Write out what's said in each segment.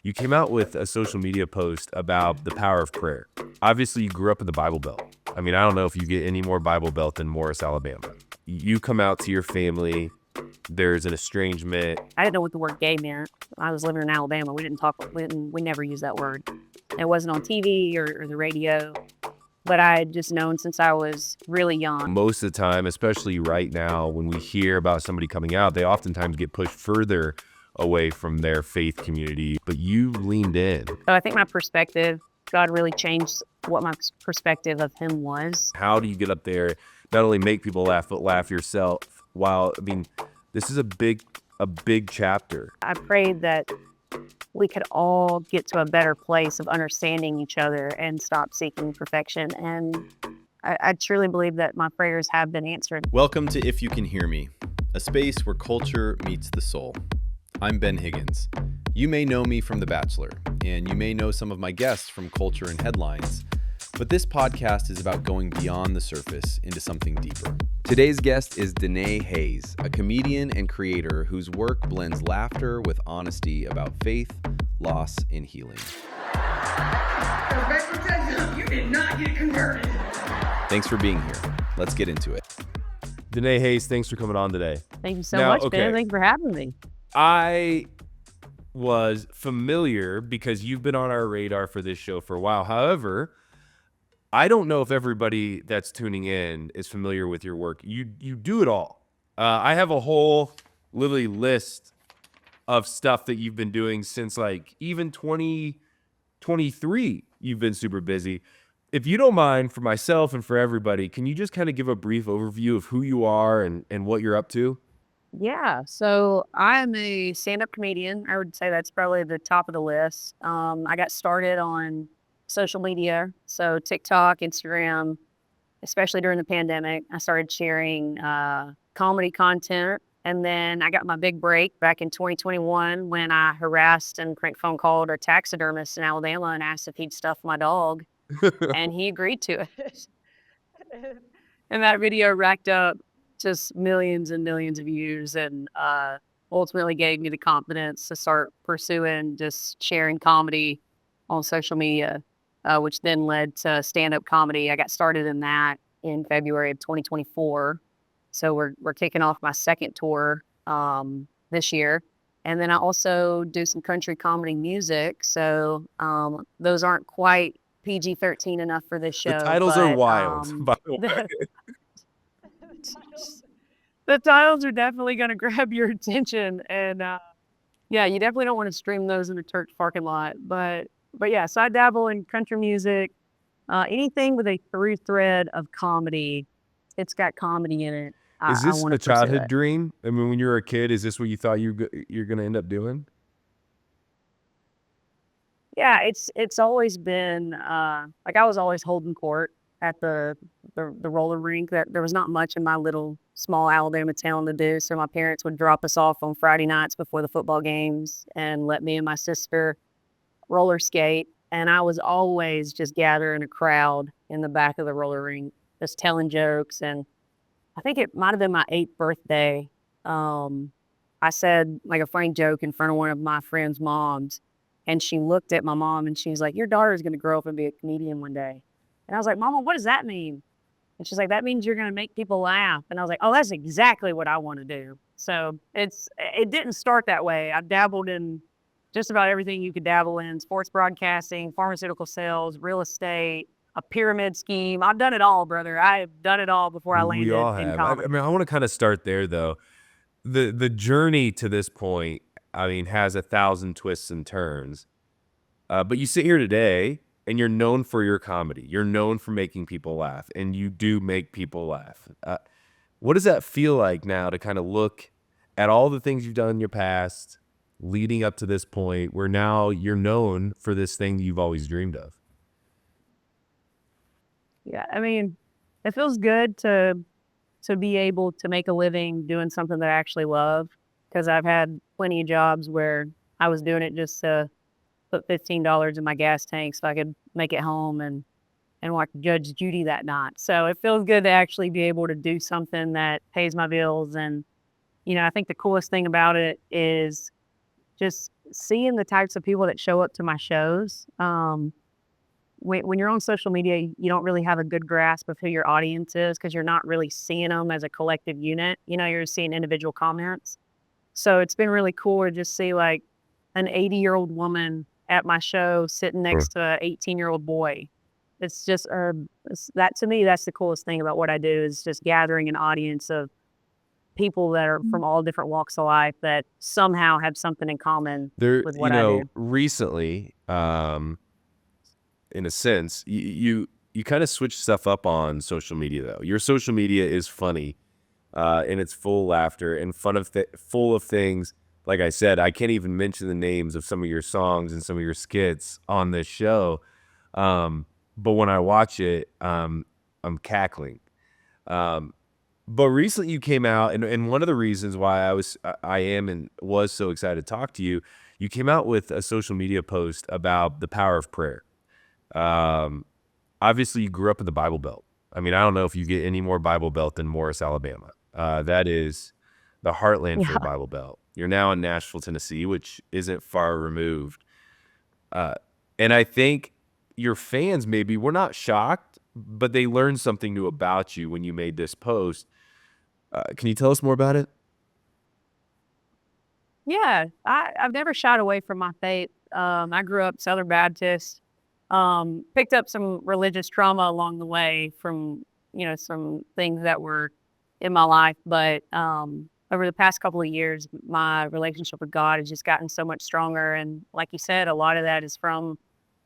You came out with a social media post about the power of prayer. Obviously, you grew up in the Bible Belt. I mean, I don't know if you get any more Bible Belt than Morris, Alabama. You come out to your family. There's an estrangement. I didn't know what the word gay meant. I was living in Alabama. We never used that word. It wasn't on TV or the radio, but I had just known since I was really young. Most of the time, especially right now, when we hear about somebody coming out, they oftentimes get pushed further away from their faith community, but you leaned in. So I think my perspective, God really changed what my perspective of him was. How do you get up there, not only make people laugh, but laugh yourself? This is a big chapter. I prayed that we could all get to a better place of understanding each other and stop seeking perfection. And I truly believe that my prayers have been answered. Welcome to If You Can Hear Me, a space where culture meets the soul. I'm Ben Higgins. You may know me from The Bachelor, and you may know some of my guests from Culture and Headlines, but this podcast is about going beyond the surface into something deeper. Today's guest is Danae Hays, a comedian and creator whose work blends laughter with honesty about faith, loss, and healing. You did not get converted. Thanks for being here. Let's get into it. Danae Hays, thanks for coming on today. Thank you so much, Ben. Thank you for having me. I was familiar because you've been on our radar for this show for a while. However, I don't know if everybody that's tuning in is familiar with your work. You do it all. I have a whole literally list of stuff that you've been doing since like even 2023. You've been super busy. If you don't mind, for myself and for everybody, can you just kind of give a brief overview of who you are and what you're up to? Yeah, so I'm a stand-up comedian. I would say that's probably the top of the list. I got started on social media, so TikTok, Instagram, especially during the pandemic. I started sharing comedy content, and then I got my big break back in 2021 when I harassed and prank phone called a taxidermist in Alabama and asked if he'd stuff my dog, and he agreed to it. And that video racked up just millions and millions of views, and ultimately gave me the confidence to start pursuing just sharing comedy on social media, which then led to stand-up comedy. I got started in that in February of 2024. So we're kicking off my second tour this year. And then I also do some country comedy music. So those aren't quite PG-13 enough for this show. The titles are wild, by the way. The titles are definitely going to grab your attention, and yeah, you definitely don't want to stream those in a church parking lot. But yeah, so I dabble in country music, anything with a through thread of comedy. It's got comedy in it. Is this a childhood dream? I mean, when you were a kid, is this what you thought you're going to end up doing? Yeah, it's always been like I was always holding court at the roller rink. There was not much in my little small Alabama town to do, so my parents would drop us off on Friday nights before the football games and let me and my sister roller skate. And I was always just gathering a crowd in the back of the roller rink, just telling jokes. And I think it might have been my 8th birthday. I said like a funny joke in front of one of my friend's moms, and she looked at my mom and she's like, "Your daughter's going to grow up and be a comedian one day." And I was like, "Mama, what does that mean?" And she's like, "That means you're going to make people laugh." And I was like, "Oh, that's exactly what I want to do." So it didn't start that way. I dabbled in just about everything you could dabble in: sports broadcasting, pharmaceutical sales, real estate, a pyramid scheme. I've done it all, brother. I have done it all before I landed in comedy. I mean, I want to kind of start there, though. The journey to this point, I mean, has 1,000 twists and turns. But you sit here today, and you're known for your comedy. You're known for making people laugh, and you do make people laugh. What does that feel like now to kind of look at all the things you've done in your past, leading up to this point, where now you're known for this thing you've always dreamed of? Yeah, I mean, it feels good to be able to make a living doing something that I actually love, because I've had plenty of jobs where I was doing it just to put $15 in my gas tank so I could make it home and watch Judge Judy that night. So it feels good to actually be able to do something that pays my bills. And, you know, I think the coolest thing about it is just seeing the types of people that show up to my shows. When you're on social media, you don't really have a good grasp of who your audience is because you're not really seeing them as a collective unit. You're seeing individual comments. So it's been really cool to just see like an 80-year-old woman at my show sitting next to an 18-year-old boy. It's just that to me, that's the coolest thing about what I do is just gathering an audience of people that are from all different walks of life that somehow have something in common There, with what I do. recently, in a sense, you kind of switch stuff up on social media though. Your social media is funny, and it's full of laughter and full of things. Like I said, I can't even mention the names of some of your songs and some of your skits on this show. But when I watch it, I'm cackling. Um, but recently you came out, and one of the reasons why I am and was so excited to talk to you, you came out with a social media post about the power of prayer. Um, Obviously, you grew up in the Bible Belt. I mean, I don't know if you get any more Bible Belt than Morris, Alabama. That is the heartland for Yeah. the Bible Belt. You're now in Nashville, Tennessee, which isn't far removed. Uh, and I think your fans maybe were not shocked, but they learned something new about you when you made this post. Can you tell us more about it? Yeah, I've never shied away from my faith. I grew up Southern Baptist. Picked up some religious trauma along the way from, some things that were in my life. But over the past couple of years, my relationship with God has just gotten so much stronger. And like you said, a lot of that is from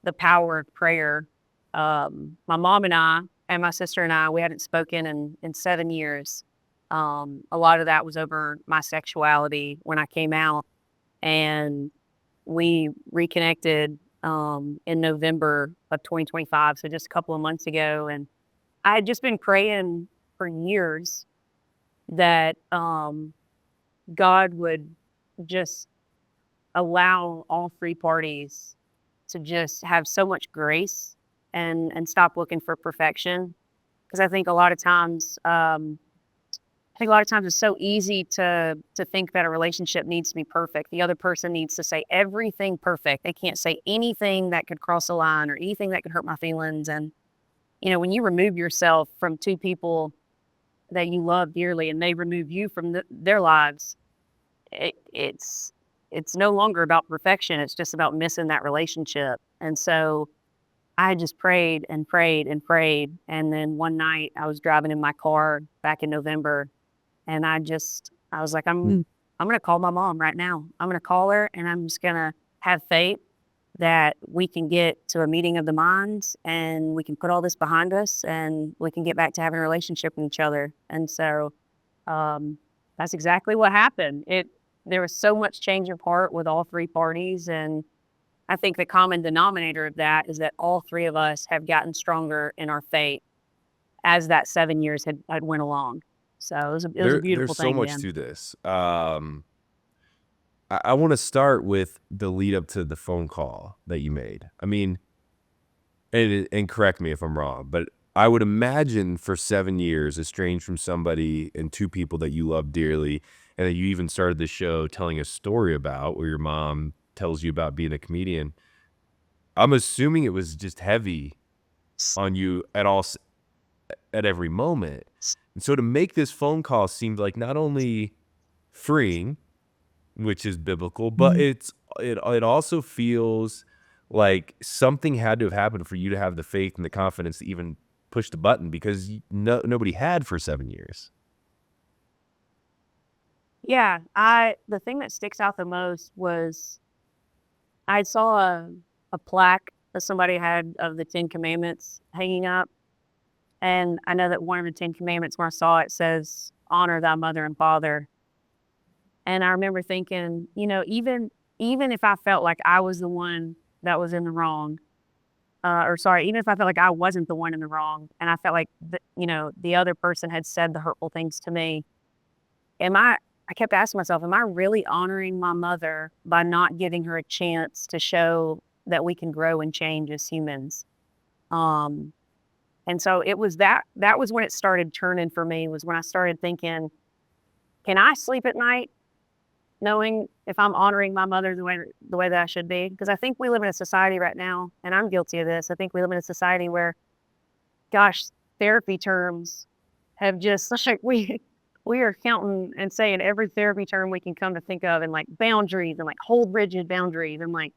the power of prayer. My mom and I, and my sister and I, we hadn't spoken in 7 years. A lot of that was over my sexuality when I came out. And we reconnected in November of 2025, so just a couple of months ago. And I had just been praying for years that God would just allow all three parties to just have so much grace and stop looking for perfection. Because I think a lot of times it's so easy to think that a relationship needs to be perfect. The other person needs to say everything perfect. They can't say anything that could cross a line or anything that could hurt my feelings. And when you remove yourself from two people that you love dearly, and they remove you from their lives, it's no longer about perfection. It's just about missing that relationship. And so I just prayed and prayed and prayed. And then one night I was driving in my car back in November, and I was like, I'm going to call my mom right now. I'm going to call her, and I'm just going to have faith that we can get to a meeting of the minds, and we can put all this behind us, and we can get back to having a relationship with each other. And so that's exactly what happened. There was so much change of heart with all three parties. And I think the common denominator of that is that all three of us have gotten stronger in our faith as that 7 years had went along. So it was a beautiful There's so thing, much man. to this. I want to start with the lead up to the phone call that you made. I mean, and correct me if I'm wrong, but I would imagine for 7 years, estranged from somebody and two people that you love dearly, and that you even started the show telling a story about where your mom tells you about being a comedian. I'm assuming it was just heavy on you at every moment. And so to make this phone call seemed like not only freeing, which is biblical, but it also feels like something had to have happened for you to have the faith and the confidence to even push the button, because nobody had for 7 years. Yeah, the thing that sticks out the most was I saw a plaque that somebody had of the 10 Commandments hanging up. And I know that one of the 10 Commandments, when I saw it, says, honor thy mother and father. And I remember thinking, even if I felt like I was the one that was in the wrong, even if I felt like I wasn't the one in the wrong, and I felt like, the other person had said the hurtful things to me, I kept asking myself, am I really honoring my mother by not giving her a chance to show that we can grow and change as humans? And so it was that was when it started turning for me, was when I started thinking, can I sleep at night knowing if I'm honoring my mother the way that I should be. Because I think we live in a society right now, and I'm guilty of this. I think we live in a society where, gosh, therapy terms have just like we are counting and saying every therapy term we can come to think of, and like boundaries and like hold rigid boundaries, and like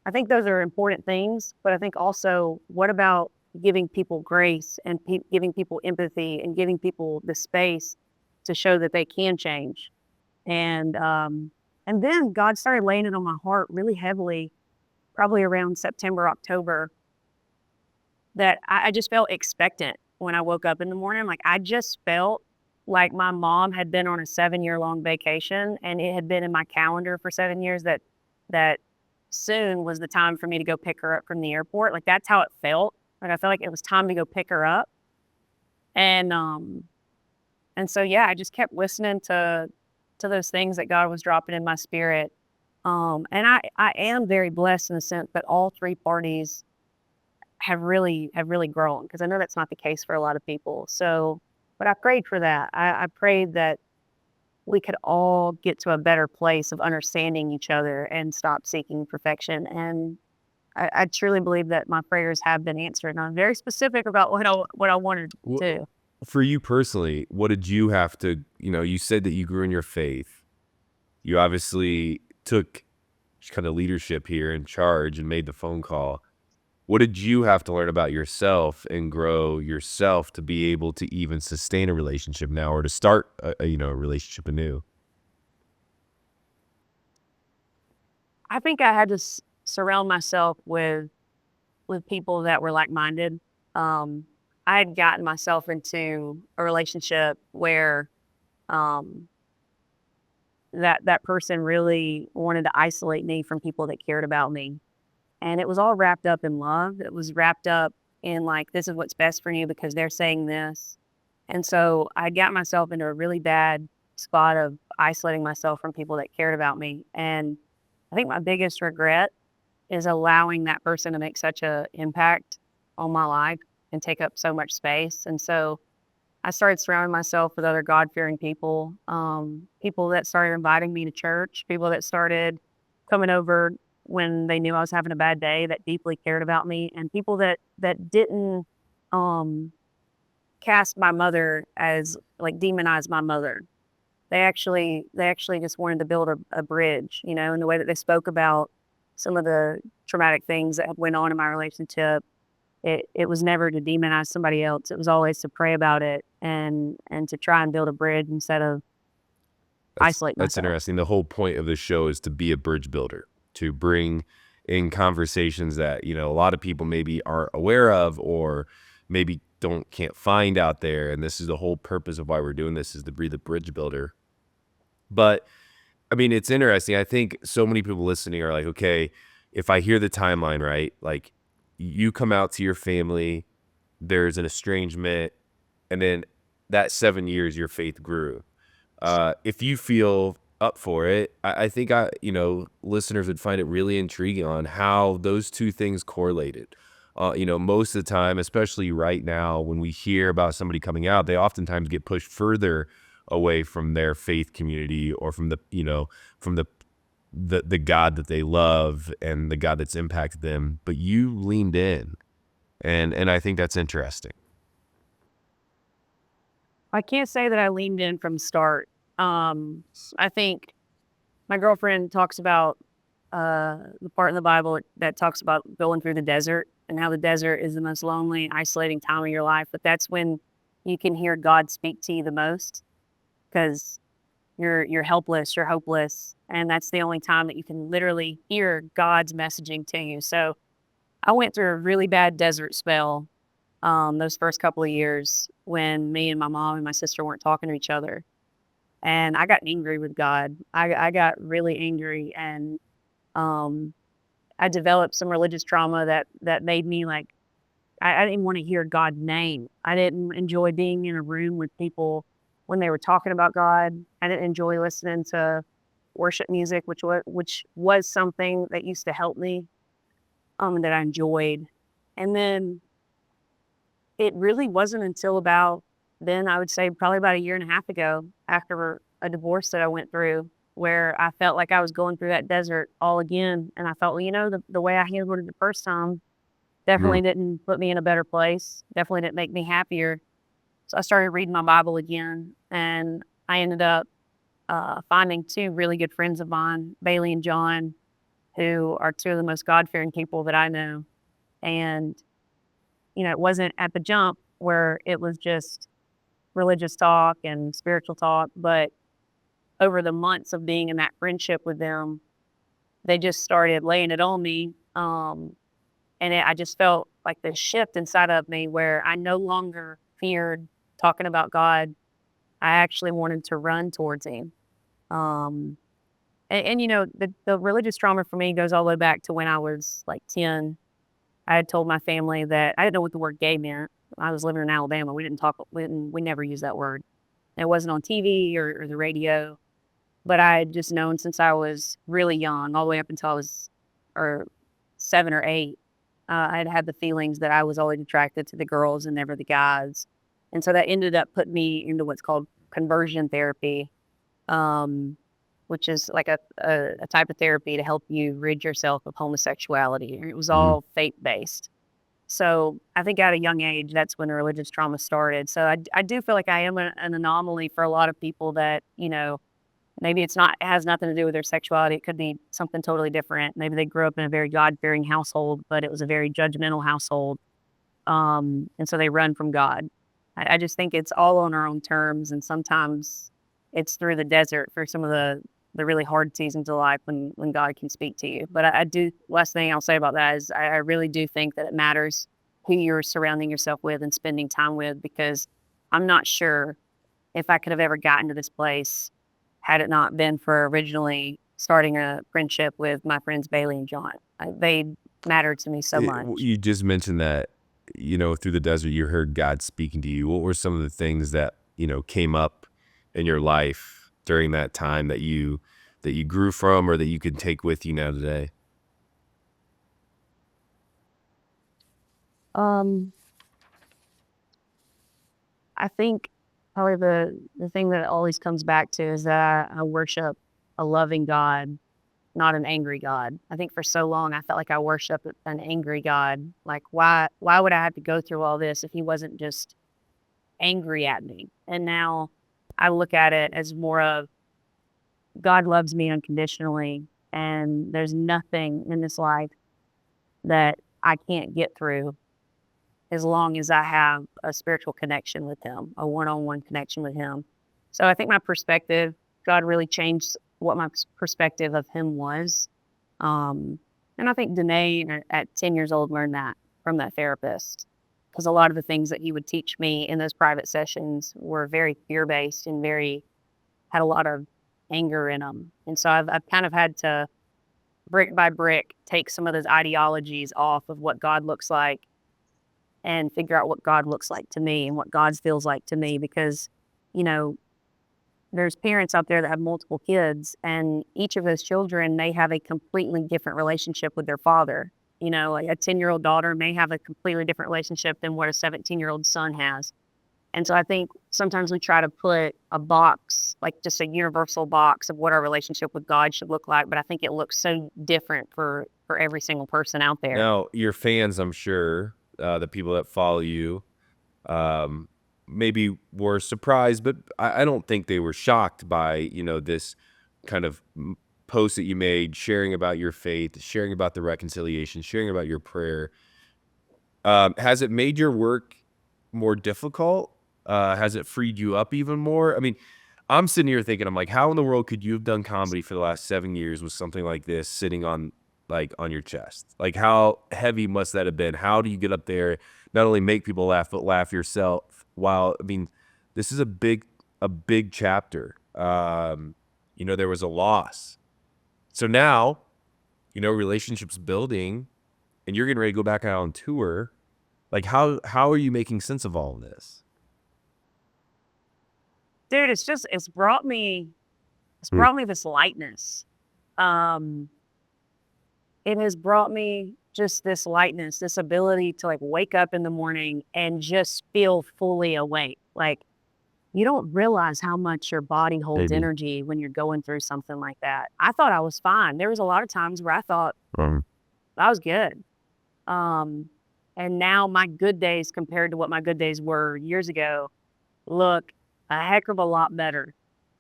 I think those are important things. But I think also, what about giving people grace and giving people empathy and giving people the space to show that they can change? And and then God started laying it on my heart really heavily, probably around September, October, that I just felt expectant when I woke up in the morning. Like I just felt like my mom had been on a 7-year long vacation, and it had been in my calendar for 7 years that soon was the time for me to go pick her up from the airport. Like that's how it felt. Like I felt like it was time to go pick her up. And so yeah, I just kept listening to those things that God was dropping in my spirit. And I am very blessed in the sense that all three parties have really grown, because I know that's not the case for a lot of people. So, but I prayed for that. I prayed that we could all get to a better place of understanding each other and stop seeking perfection. And I truly believe that my prayers have been answered. And I'm very specific about what I wanted to. For you personally, what did you have to, you said that you grew in your faith. You obviously took kind of leadership here in charge and made the phone call. What did you have to learn about yourself and grow yourself to be able to even sustain a relationship now, or to start a relationship anew? I think I had to surround myself with people that were like-minded. I had gotten myself into a relationship where um, that person really wanted to isolate me from people that cared about me. And it was all wrapped up in love. It was wrapped up in like, this is what's best for you because they're saying this. And so I got myself into a really bad spot of isolating myself from people that cared about me. And I think my biggest regret is allowing that person to make such a impact on my life and take up so much space. And so I started surrounding myself with other God-fearing people, people that started inviting me to church, people that started coming over when they knew I was having a bad day, that deeply cared about me, and people that didn't um, cast my mother as like demonize my mother. They actually just wanted to build a bridge, in the way that they spoke about some of the traumatic things that went on in my relationship. It was never to demonize somebody else. It was always to pray about it and to try and build a bridge instead of isolate That's myself. interesting. The whole point of the show is to be a bridge builder, to bring in conversations that, a lot of people maybe aren't aware of, or maybe can't find out there. And this is the whole purpose of why we're doing this, is to be the bridge builder. But I mean, it's interesting. I think so many people listening are like, okay, if I hear the timeline right, like you come out to your family, there's an estrangement, and then that 7 years your faith grew. If you feel up for it, I think listeners would find it really intriguing on how those two things correlated. Most of the time, especially right now, when we hear about somebody coming out, they oftentimes get pushed further away from their faith community, or from the God that they love and the God that's impacted them. But you leaned in, and I think that's interesting. I can't say that I leaned in from the start. I think my girlfriend talks about the part in the Bible that talks about going through the desert, and how the desert is the most lonely, isolating time of your life. But that's when you can hear God speak to you the most, because you're helpless, you're hopeless, and that's the only time that you can literally hear God's messaging to you. So I went through a really bad desert spell those first couple of years when me and my mom and my sister weren't talking to each other. And I got angry with God. I got really angry, and um, I developed some religious trauma that made me like, I didn't want to hear God's name. I didn't enjoy being in a room with people when they were talking about God. I didn't enjoy listening to worship music, which was something that used to help me, and that I enjoyed. And then it really wasn't until about then, I would say probably about a year and a half ago, after a divorce that I went through, where I felt like I was going through that desert all again. And I felt, well, the way I handled it the first time definitely didn't put me in a better place, definitely didn't make me happier. So I started reading my Bible again, and I ended up finding two really good friends of mine, Bailey and John, who are two of the most God-fearing people that I know. And, it wasn't at the jump where it was just religious talk and spiritual talk, but over the months of being in that friendship with them, they just started laying it on me. I just felt like this shift inside of me where I no longer feared talking about God. I actually wanted to run towards him. Um, the religious trauma for me goes all the way back to when I was like 10. I had told my family that I didn't know what the word gay meant. I was living in Alabama. We never used that word. It wasn't on TV or the radio, but I had just known since I was really young, all the way up until I was or 7 or 8. I had had the feelings that I was always attracted to the girls and never the guys. And so that ended up putting me into what's called conversion therapy, um, which is like a type of therapy to help you rid yourself of homosexuality. And it was all faith-based. So I think at a young age, that's when the religious trauma started. So I do feel like I am an anomaly for a lot of people that, maybe it has nothing to do with their sexuality. It could be something totally different. Maybe they grew up in a very God-fearing household, but it was a very judgmental household. And so they run from God. I just think it's all on our own terms. And sometimes it's through the desert for some of the really hard seasons of life when God can speak to you. But last thing I'll say about that is I really do think that it matters who you're surrounding yourself with and spending time with, because I'm not sure if I could have ever gotten to this place had it not been for originally starting a friendship with my friends Bailey and John. They mattered to me so much. You just mentioned that, through the desert, you heard God speaking to you. What were some of the things that, came up in your life during that time that you grew from or that you could take with you now today? I think probably the thing that always comes back to is that I worship a loving God, not an angry God. I think for so long I felt like I worshiped an angry God. Like why would I have to go through all this if he wasn't just angry at me? And now I look at it as more of God loves me unconditionally, and there's nothing in this life that I can't get through as long as I have a spiritual connection with him, a one-on-one connection with him. So I think my perspective, God really changed what my perspective of him was. And I think Danae at 10 years old learned that from that therapist, because a lot of the things that he would teach me in those private sessions were very fear-based and had a lot of anger in them. And so I've kind of had to brick by brick take some of those ideologies off of what God looks like and figure out what God looks like to me and what God feels like to me. Because, there's parents out there that have multiple kids, and each of those children may have a completely different relationship with their father. Like a 10-year-old daughter may have a completely different relationship than what a 17-year-old son has. And so I think sometimes we try to put a box, like just a universal box of what our relationship with God should look like. But I think it looks so different for every single person out there. Now, your fans, I'm sure, the people that follow you, maybe were surprised, but I don't think they were shocked by, this kind of post that you made, sharing about your faith, sharing about the reconciliation, sharing about your prayer. Has it made your work more difficult? Has it freed you up even more? I mean, I'm sitting here thinking, I'm like, how in the world could you have done comedy for the last 7 years with something like this sitting on your chest? Like, how heavy must that have been? How do you get up there, not only make people laugh, but laugh yourself? This is a big chapter. There was a loss. So now, relationships building, and you're getting ready to go back out on tour. Like, how are you making sense of all of this? Dude, it's brought me this lightness. It has brought me just this lightness, this ability to like wake up in the morning and just feel fully awake. Like you don't realize how much your body holds Maybe. energy when you're going through something like that. I thought I was fine. There was a lot of times where I thought I was good. Um, and now my good days compared to what my good days were years ago look a heck of a lot better.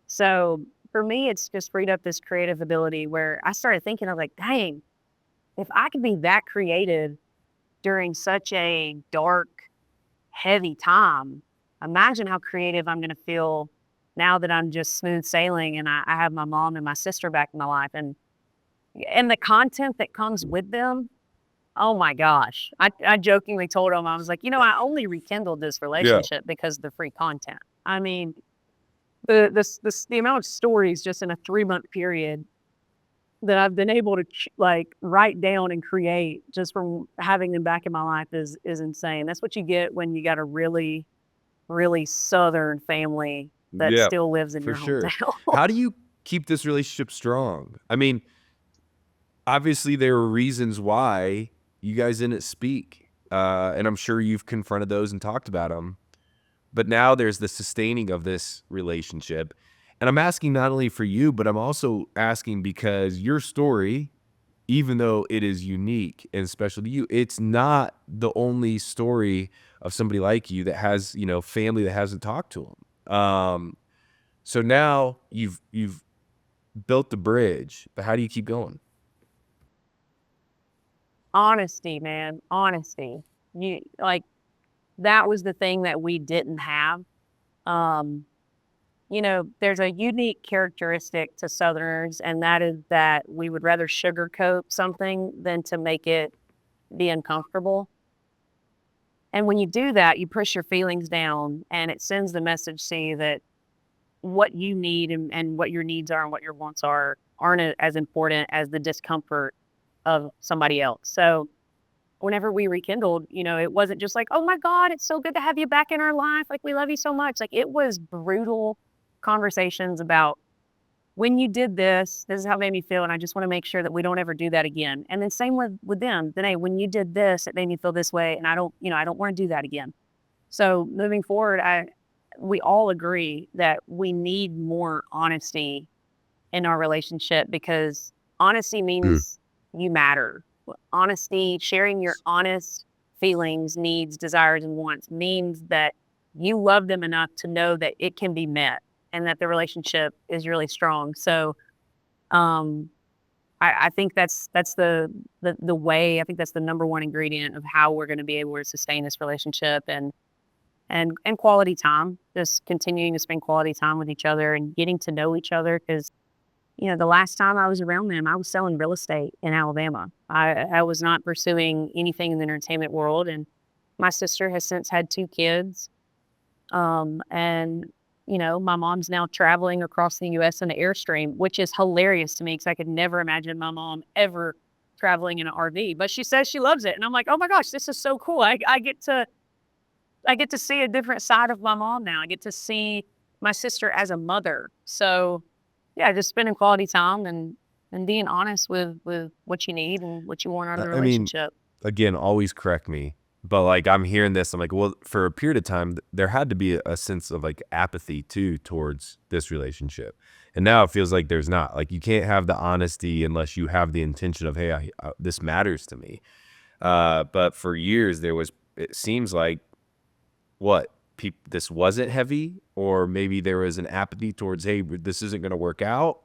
So for me, it's just freed up this creative ability where I started thinking, I was like, dang, if I could be that creative during such a dark, heavy time, imagine how creative I'm going to feel now that I'm just smooth sailing and I have my mom and my sister back in my life. And the content that comes with them, oh my gosh. I jokingly told him, I was like, I only rekindled this Yeah. relationship because of the free content. I mean, the amount of stories just in a 3-month period that I've been able to write down and create just from having them back in my life is insane. That's what you get when you got a really, really Southern family that Yeah, still lives in for your sure. hometown. How do you keep this relationship strong? I mean, obviously there were reasons why you guys didn't speak, and I'm sure you've confronted those and talked about them. But now there's the sustaining of this relationship, and I'm asking not only for you, but I'm also asking because your story, even though it is unique and special to you, it's not the only story of somebody like you that has, family that hasn't talked to them. So now you've built the bridge, but how do you keep going? Honesty, man, honesty. That was the thing that we didn't have. Um, there's a unique characteristic to Southerners, and that is that we would rather sugarcoat something than to make it be uncomfortable. And when you do that, you push your feelings down and it sends the message to you that what you need and what your needs are and what your wants aren't as important as the discomfort of somebody else. So whenever we rekindled, it wasn't just like, oh my God, it's so good to have you back in our life. Like, we love you so much. Like, it was brutal conversations about when you did this, this is how it made me feel. And I just want to make sure that we don't ever do that again. And then same with them. Danae, when you did this, it made me feel this way. And I don't want to do that again. So moving forward, we all agree that we need more honesty in our relationship because honesty means you matter. Honesty, sharing your honest feelings, needs, desires, and wants means that you love them enough to know that it can be met and that the relationship is really strong. So um, I think that's the way. I think that's the number one ingredient of how we're going to be able to sustain this relationship and quality time. Just continuing to spend quality time with each other and getting to know each other because the last time I was around them, I was selling real estate in Alabama. I was not pursuing anything in the entertainment world. And my sister has since had 2 kids. And, my mom's now traveling across the U.S. in an Airstream, which is hilarious to me because I could never imagine my mom ever traveling in an RV. But she says she loves it. And I'm like, oh my gosh, this is so cool. I get to see a different side of my mom now. I get to see my sister as a mother. So yeah, just spending quality time and being honest with what you need and what you want out of the I mean, relationship. again, always correct me, but like I'm hearing this, I'm like, well, for a period of time, there had to be a sense of like apathy too towards this relationship, and now it feels like there's not. Like you can't have the honesty unless you have the intention of, hey, this matters to me. But for years there was. It seems like what this wasn't heavy, or maybe there was an apathy towards, hey, this isn't going to work out.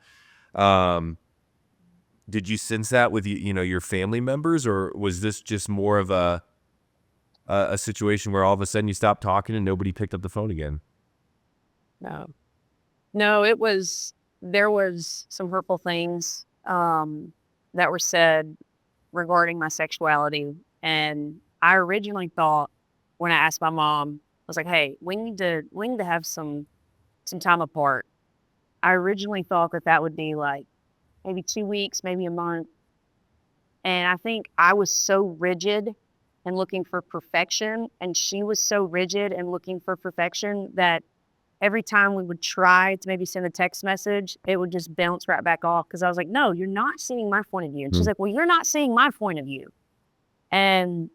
Um, did you sense that with your family members, or was this just more of a situation where all of a sudden you stopped talking and nobody picked up the phone again? No, no, there was some hurtful things that were said regarding my sexuality, and I originally thought when I asked my mom, I was like, hey, we need to have some time apart. I originally thought that would be like maybe 2 weeks, maybe a month. And I think I was so rigid and looking for perfection, and she was so rigid and looking for perfection that every time we would try to maybe send a text message, it would just bounce right back off because I was like, no, you're not seeing my point of view. And she's like, well, you're not seeing my point of view. And,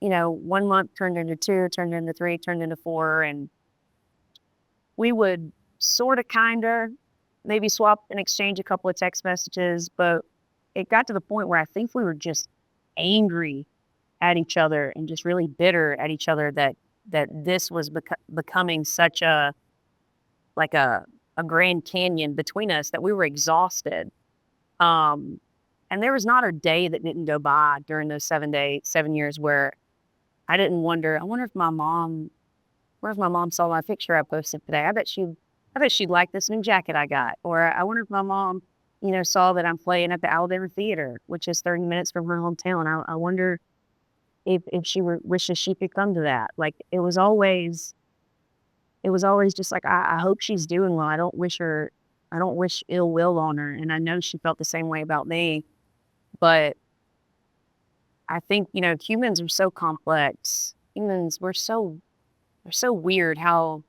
1 month turned into 2, turned into 3, turned into 4. And we would sort of maybe swap and exchange a couple of text messages, but it got to the point where I think we were just angry at each other and just really bitter at each other that this was becoming such like a Grand Canyon between us that we were exhausted. Um, and there was not a day that didn't go by during those 7 years where I didn't wonder. I wonder if my mom, where if my mom saw my picture I posted today. I bet she'd like this new jacket I got. Or I wonder if my mom, saw that I'm playing at the Alabama Theater, which is 30 minutes from her hometown. I wonder if she wishes she could come to that. Like it was always just like, I hope she's doing well. I don't wish ill will on her. And I know she felt the same way about me. But I think, humans are so complex. Humans, we're so weird how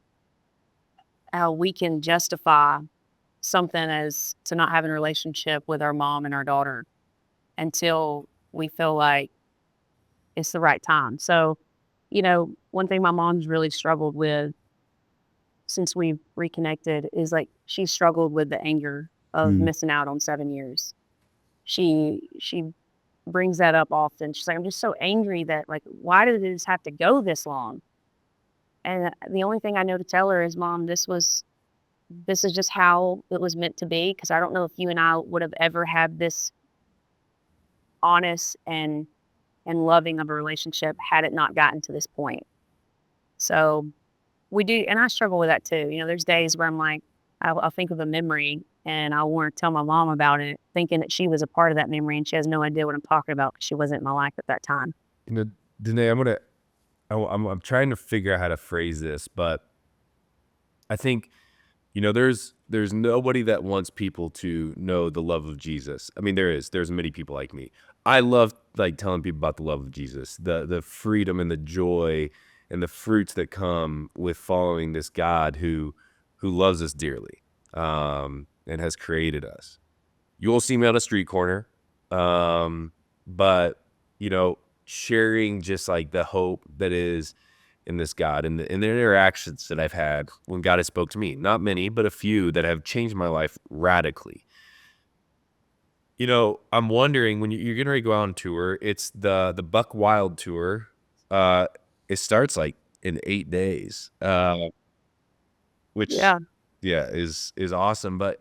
we can justify something as to not having a relationship with our mom and our daughter until we feel like it's the right time. So, one thing my mom's really struggled with since we've reconnected is like she struggled with the anger of Mm. missing out on 7 years. She brings that up often. She's like, I'm just so angry that like, why did this have to go this long? And the only thing I know to tell her is, Mom, this is just how it was meant to be. Because I don't know if you and I would have ever had this honest and loving of a relationship had it not gotten to this point. So we do, and I struggle with that too. There's days where I'm like, I'll think of a memory and I want to tell my mom about it, thinking that she was a part of that memory and she has no idea what I'm talking about because she wasn't in my life at that time. Danae, I'm trying to figure out how to phrase this, but I think, there's nobody that wants people to know the love of Jesus. I mean, there's many people like me. I love like telling people about the love of Jesus, the freedom and the joy and the fruits that come with following this God who loves us dearly, and has created us. You will see me on a street corner, but sharing just like the hope that is in this God and the interactions that I've had when God has spoke to me. Not many, but a few that have changed my life radically. I'm wondering when you're getting ready to go out on tour, it's the Buck Wild tour. It starts like in 8 days, which Yeah. yeah is awesome. But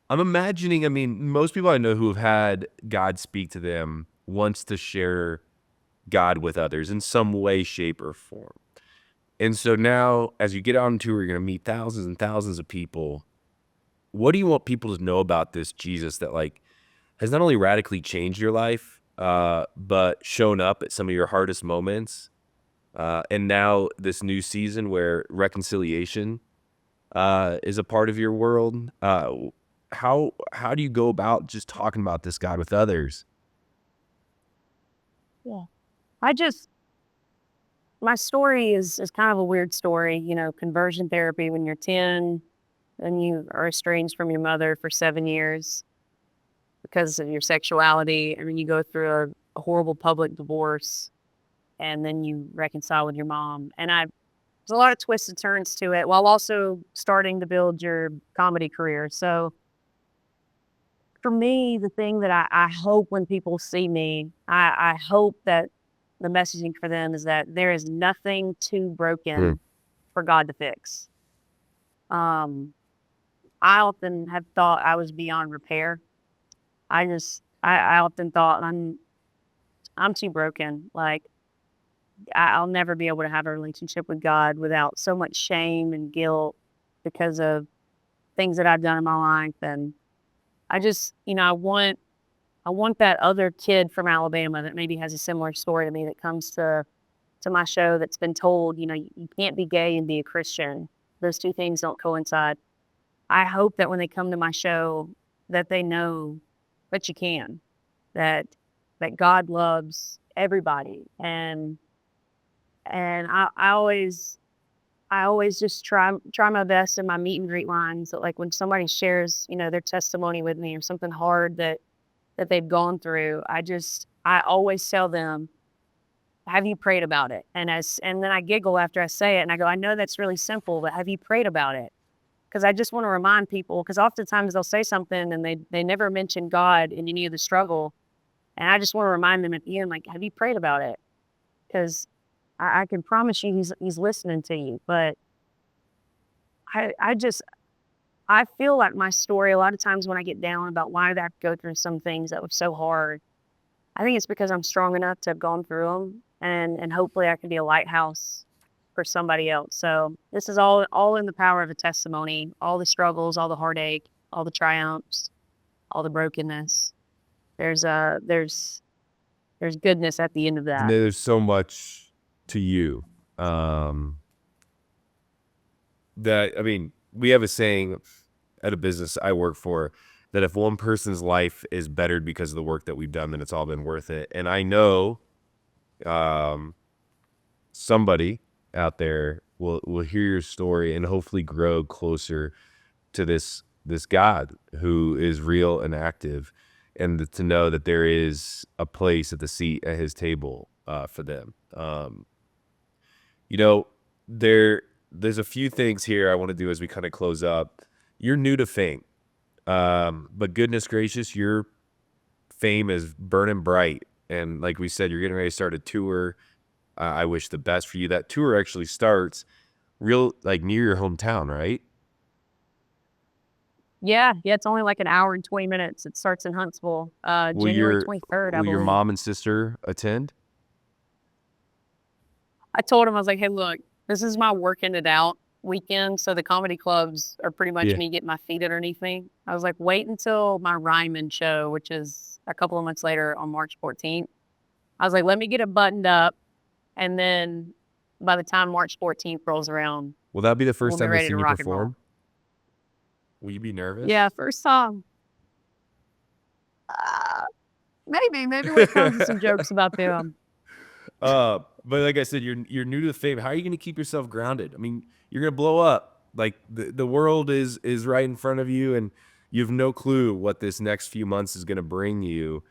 I'm imagining, I mean, most people I know who have had God speak to them wants to share God with others in some way, shape, or form. And so now, as you get on tour, you're going to meet thousands and thousands of people. What do you want people to know about this Jesus that like has not only radically changed your life, but shown up at some of your hardest moments, and now this new season where reconciliation is a part of your world? How do you go about just talking about this God with others? Yeah. I just, my story is kind of a weird story, conversion therapy when you're 10, then you are estranged from your mother for 7 years because of your sexuality. And then you go through a horrible public divorce and then you reconcile with your mom. And there's a lot of twists and turns to it while also starting to build your comedy career. So for me, the thing that I hope when people see me, I hope that the messaging for them is that there is nothing too broken for God to fix. Um, I often have thought I was beyond repair. I often thought I'm too broken. Like I'll never be able to have a relationship with God without so much shame and guilt because of things that I've done in my life. And I just, I want that other kid from Alabama that maybe has a similar story to me that comes to my show that's been told, you can't be gay and be a Christian. Those two things don't coincide. I hope that when they come to my show that they know that you can, that God loves everybody. And I always just try my best in my meet and greet lines that like when somebody shares, their testimony with me or something hard that they've gone through, I always tell them, have you prayed about it? And then I giggle after I say it and I go, I know that's really simple, but have you prayed about it? because I just want to remind people, because oftentimes they'll say something and they never mention God in any of the struggle. And I just want to remind them at the end, like, have you prayed about it? Because I can promise you he's listening to you. But I just, I feel like my story, a lot of times when I get down about why did I go through some things that were so hard, I think it's because I'm strong enough to have gone through them, and hopefully I can be a lighthouse for somebody else. So this is all in the power of a testimony, all the struggles, all the heartache, all the triumphs, all the brokenness. There's goodness at the end of that. There's so much to you. That, I mean, we have a saying at a business I work for that if one person's life is bettered because of the work that we've done, then it's all been worth it. And I know somebody out there will hear your story and hopefully grow closer to this God who is real and active, and to know that there is a place at the seat at his table for them. You know, there's a few things here I want to do as we kind of close up. You're new to fame, but goodness gracious, your fame is burning bright. And like we said, you're getting ready to start a tour. I wish the best for you. That tour actually starts real like near your hometown, right? Yeah, it's only like an hour and 20 minutes. It starts in Huntsville, Will January your 23rd, I will your believe. mom and sister attend? I told him, I was like, hey, look, this is my working it out weekend. So the comedy clubs are pretty much Yeah. me getting my feet underneath me. I was like, wait until my Ryman show, which is a couple of months later on March 14th. I was like, let me get it buttoned up. And then by the time March 14th rolls around, Will that be the first we'll be time they've ready to seen you rock and roll. perform? Will you be nervous? Yeah, first time. Maybe we'll come to some jokes about them. But like I said, you're new to the fame. How are you going to keep yourself grounded? I mean, you're going to blow up. Like the world is right in front of you, and you have no clue what this next few months is going to bring you.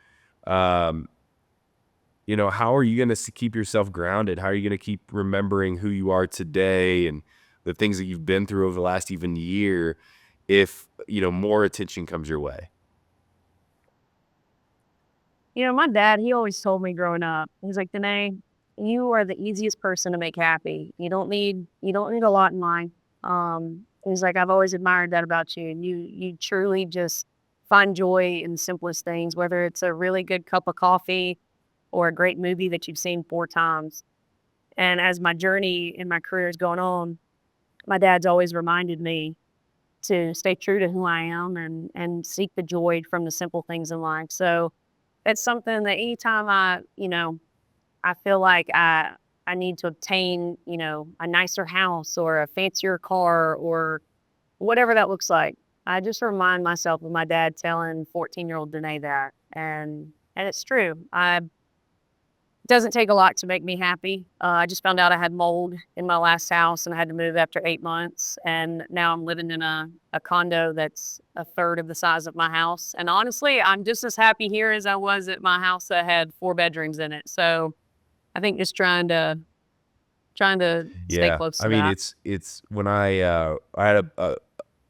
You know, how are you going to keep yourself grounded? How are you going to keep remembering who you are today and the things that you've been through over the last even year if, you know, more attention comes your way? You know, my dad, he always told me growing up, he's like, Danae, you are the easiest person to make happy. You don't need a lot in life. He's like, I've always admired that about you. And you truly just find joy in the simplest things, whether it's a really good cup of coffee or a great movie that you've seen 4 times. And as my journey in my career is going on, my dad's always reminded me to stay true to who I am and seek the joy from the simple things in life. So it's something that anytime I feel like I need to obtain, a nicer house or a fancier car or whatever that looks like, I just remind myself of my dad telling 14-year-old Danae that. And it's true. It doesn't take a lot to make me happy. I just found out I had mold in my last house and I had to move after 8 months. And now I'm living in a condo that's a third of the size of my house. And honestly, I'm just as happy here as I was at my house that had 4 bedrooms in it. So I think just trying to stay close to I mean, that. it's when I had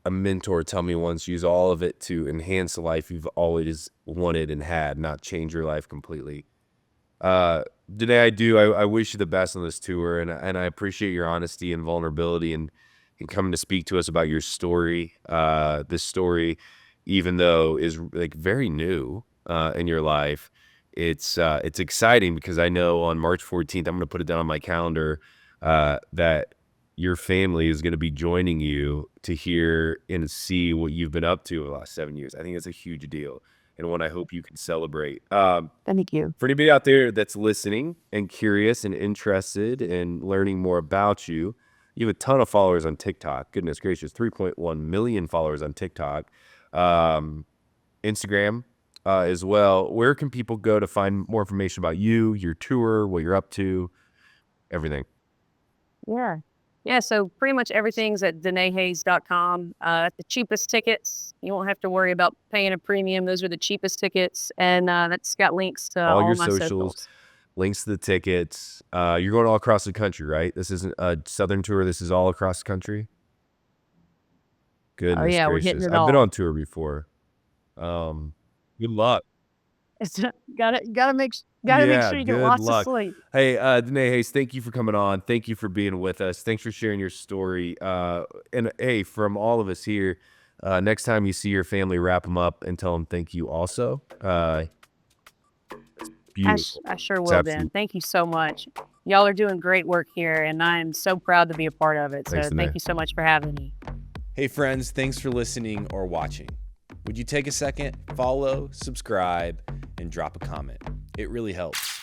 a mentor tell me once, use all of it to enhance the life you've always wanted and had, not change your life completely. Danae, I wish you the best on this tour, and I appreciate your honesty and vulnerability and coming to speak to us about your story. This story, even though is like very new in your life, it's exciting because I know on March 14th, I'm going to put it down on my calendar that your family is going to be joining you to hear and see what you've been up to over the last 7 years. I think that's a huge deal, and one I hope you can celebrate. Thank you. For anybody out there that's listening and curious and interested in learning more about you, you have a ton of followers on TikTok. Goodness gracious, 3.1 million followers on TikTok. Instagram as well. Where can people go to find more information about you, your tour, what you're up to, everything? Yeah. Yeah, so pretty much everything's at DanaeHays.com. At the cheapest tickets. You won't have to worry about paying a premium. Those are the cheapest tickets. And that's got links to All all your my socials, links to the tickets. You're going all across the country, right? This isn't a Southern tour. This is all across the country. Goodness yeah, we're hitting gracious. it I've been all. on tour before. Good luck. It's gotta make Yeah, sure you get good lots of luck. sleep. Hey, Danae Hays, thank you for coming on. Thank you for being with us. Thanks for sharing your story. And hey, from all of us here, next time you see your family, wrap them up and tell them thank you also. Beautiful. I sure It's will, Ben. absolutely. Thank you so much. Y'all are doing great work here, and I'm so proud to be a part of it. Thanks, So Danae. thank you so much for having me. Hey, friends, thanks for listening or watching. Would you take a second, follow, subscribe, and drop a comment? It really helps.